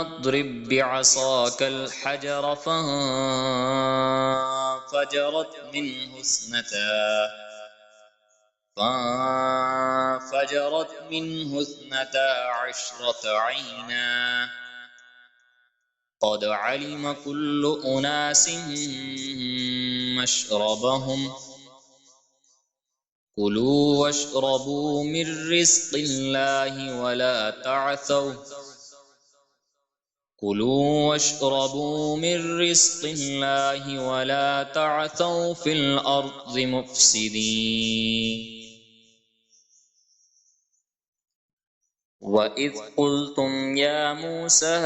اضْرِب بعصاك الحجر فانفجرت منه اثنتا عشرة عينا قد علم كل أناس مشربهم كلوا واشربوا من رزق الله ولا تعثوا في الأرض مفسدين وإذ قلتم يا موسى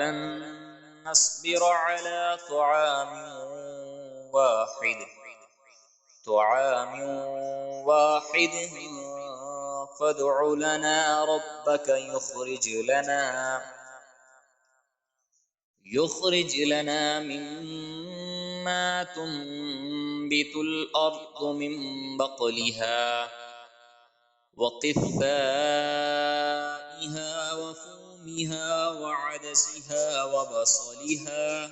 لن نصبر على طعام واحد فادع لنا ربك يخرج لنا مما تنبت الأرض من بقلها وقثائها وفومها وعدسها وبصلها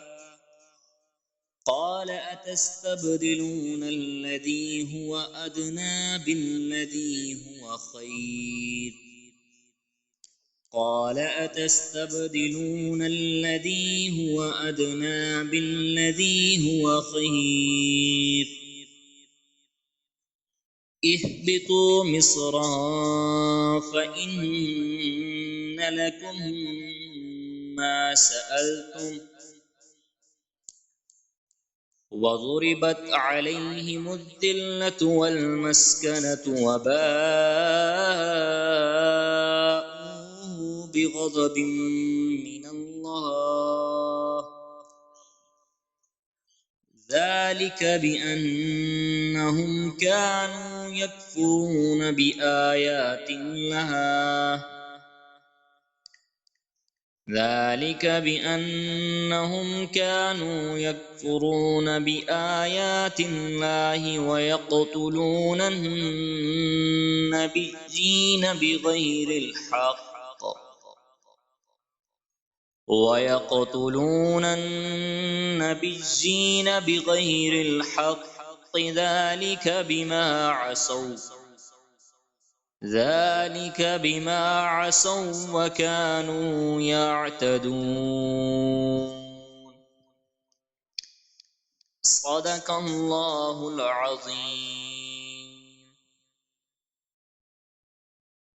قال أتستبدلون الذي هو أدنى بالذي هو خير اهبطوا مصرا فإن لكم ما سألتم وضربت عليهم الذلة والمسكنة وباءوا بغضب من الله ذلك بأنهم كانوا يكفرون بآيات الله ويقتلون النبيين بغير الحق ذلك بما عصوا وكانوا يعتدون صدق الله العظيم.